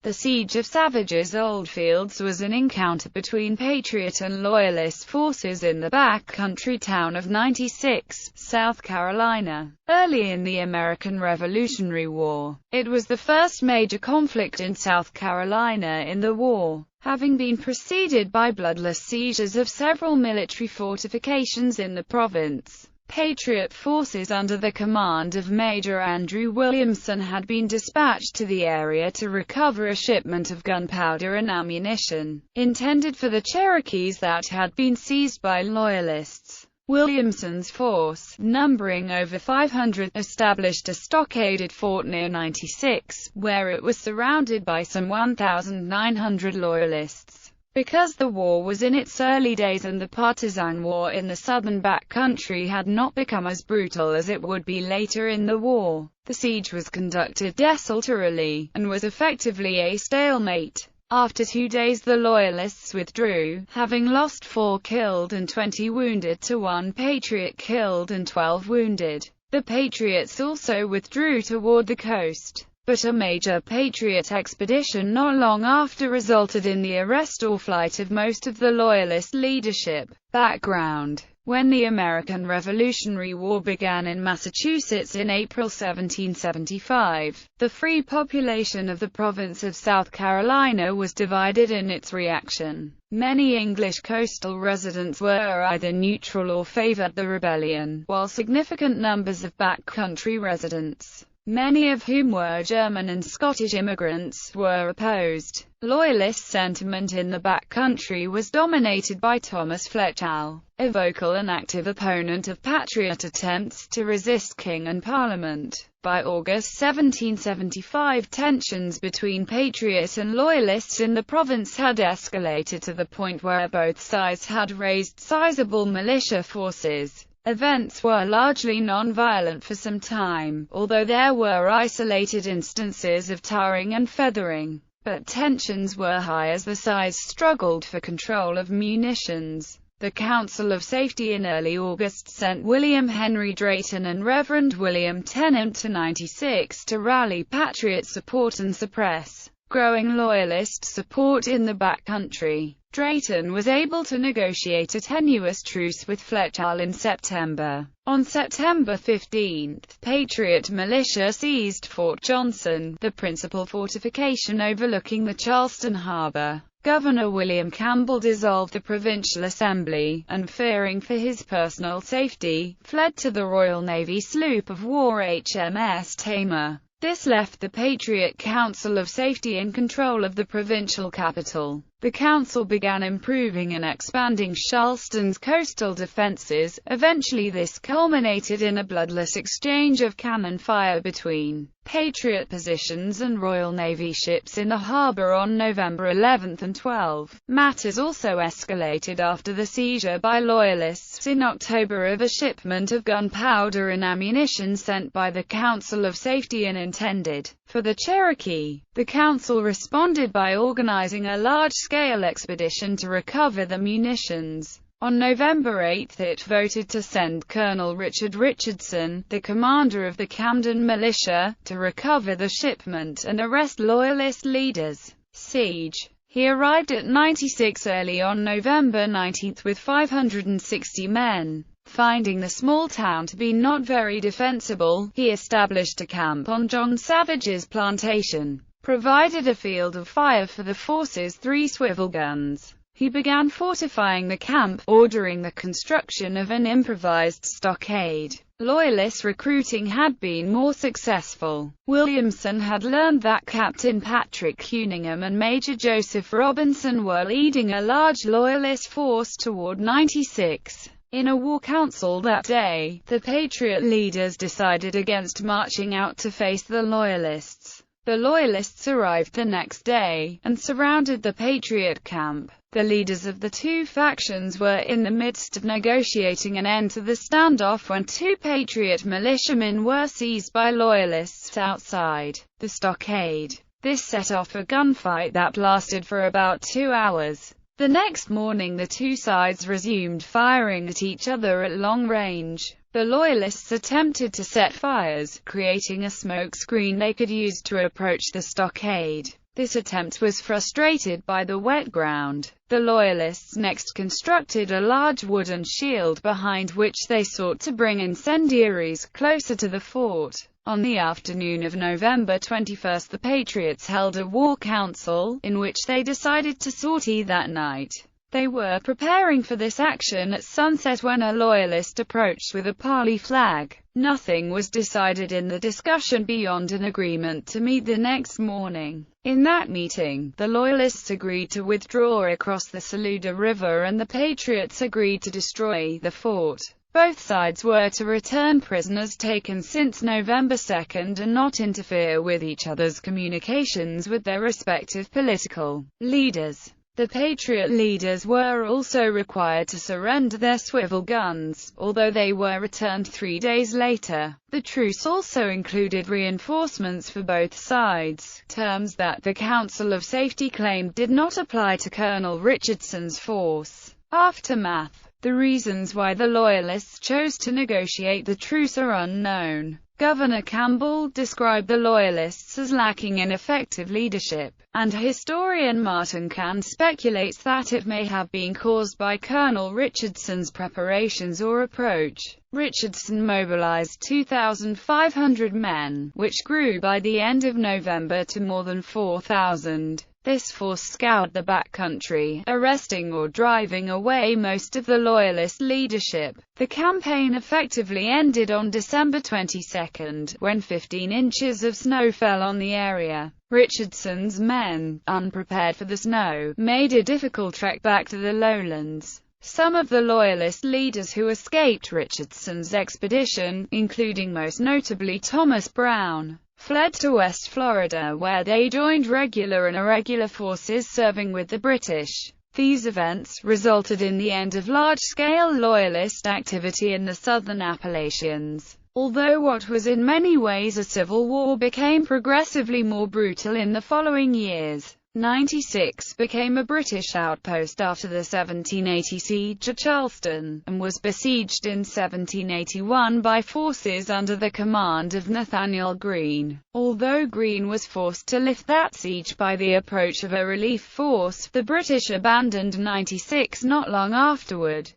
The Siege of Savage's Old Fields was an encounter between Patriot and Loyalist forces in the backcountry town of 96, South Carolina, early in the American Revolutionary War. It was the first major conflict in South Carolina in the war, having been preceded by bloodless sieges of several military fortifications in the province. Patriot forces under the command of Major Andrew Williamson had been dispatched to the area to recover a shipment of gunpowder and ammunition, intended for the Cherokees that had been seized by Loyalists. Williamson's force, numbering over 500, established a stockaded fort near 96, where it was surrounded by some 1,900 Loyalists. Because the war was in its early days and the partisan war in the southern backcountry had not become as brutal as it would be later in the war, the siege was conducted desultorily, and was effectively a stalemate. After 2 days the Loyalists withdrew, having lost 4 killed and 20 wounded to 1 Patriot killed and 12 wounded. The Patriots also withdrew toward the coast. But a major Patriot expedition not long after resulted in the arrest or flight of most of the Loyalist leadership. Background: when the American Revolutionary War began in Massachusetts in April 1775, the free population of the province of South Carolina was divided in its reaction. Many English coastal residents were either neutral or favored the rebellion, while significant numbers of backcountry residents, many of whom were German and Scottish immigrants, were opposed. Loyalist sentiment in the backcountry was dominated by Thomas Fletcher, a vocal and active opponent of Patriot attempts to resist King and Parliament. By August 1775, tensions between Patriots and Loyalists in the province had escalated to the point where both sides had raised sizable militia forces. Events were largely non-violent for some time, although there were isolated instances of tarring and feathering. But tensions were high as the sides struggled for control of munitions. The Council of Safety in early August sent William Henry Drayton and Reverend William Tennant to 96 to rally Patriot support and suppress growing Loyalist support in the backcountry. Drayton was able to negotiate a tenuous truce with Fletcher in September. On September 15, Patriot militia seized Fort Johnson, the principal fortification overlooking the Charleston harbor. Governor William Campbell dissolved the Provincial Assembly, and fearing for his personal safety, fled to the Royal Navy sloop of war HMS Tamar. This left the Patriot Council of Safety in control of the provincial capital. The council began improving and expanding Charleston's coastal defenses. Eventually this culminated in a bloodless exchange of cannon fire between Patriot positions and Royal Navy ships in the harbor on November 11 and 12. Matters also escalated after the seizure by Loyalists in October of a shipment of gunpowder and ammunition sent by the Council of Safety and intended for the Cherokee. The council responded by organizing a large-scale expedition to recover the munitions. On November 8 it voted to send Colonel Richard Richardson, the commander of the Camden militia, to recover the shipment and arrest Loyalist leaders. Siege. He arrived at 96 early on November 19 with 560 men. Finding the small town to be not very defensible, he established a camp on John Savage's plantation, provided a field of fire for the force's 3 swivel guns. He began fortifying the camp, ordering the construction of an improvised stockade. Loyalist recruiting had been more successful. Williamson had learned that Captain Patrick Cunningham and Major Joseph Robinson were leading a large Loyalist force toward 96. In a war council that day, the Patriot leaders decided against marching out to face the Loyalists. The Loyalists arrived the next day, and surrounded the Patriot camp. The leaders of the 2 factions were in the midst of negotiating an end to the standoff when 2 Patriot militiamen were seized by Loyalists outside the stockade. This set off a gunfight that lasted for about 2 hours. The next morning the 2 sides resumed firing at each other at long range. The Loyalists attempted to set fires, creating a smoke screen they could use to approach the stockade. This attempt was frustrated by the wet ground. The Loyalists next constructed a large wooden shield behind which they sought to bring incendiaries closer to the fort. On the afternoon of November 21, the Patriots held a war council, in which they decided to sortie that night. They were preparing for this action at sunset when a Loyalist approached with a parley flag. Nothing was decided in the discussion beyond an agreement to meet the next morning. In that meeting, the Loyalists agreed to withdraw across the Saluda River and the Patriots agreed to destroy the fort. Both sides were to return prisoners taken since November 2 and not interfere with each other's communications with their respective political leaders. The Patriot leaders were also required to surrender their swivel guns, although they were returned 3 days later. The truce also included reinforcements for both sides, terms that the Council of Safety claimed did not apply to Colonel Richardson's force. Aftermath. The reasons why the Loyalists chose to negotiate the truce are unknown. Governor Campbell described the Loyalists as lacking in effective leadership, and historian Martin Kahn speculates that it may have been caused by Colonel Richardson's preparations or approach. Richardson mobilized 2,500 men, which grew by the end of November to more than 4,000. This force scoured the backcountry, arresting or driving away most of the Loyalist leadership. The campaign effectively ended on December 22, when 15 inches of snow fell on the area. Richardson's men, unprepared for the snow, made a difficult trek back to the lowlands. Some of the Loyalist leaders who escaped Richardson's expedition, including most notably Thomas Brown, fled to West Florida where they joined regular and irregular forces serving with the British. These events resulted in the end of large-scale Loyalist activity in the southern Appalachians. Although what was in many ways a civil war became progressively more brutal in the following years. 96 became a British outpost after the 1780 siege of Charleston, and was besieged in 1781 by forces under the command of Nathanael Greene. Although Greene was forced to lift that siege by the approach of a relief force, the British abandoned 96 not long afterward.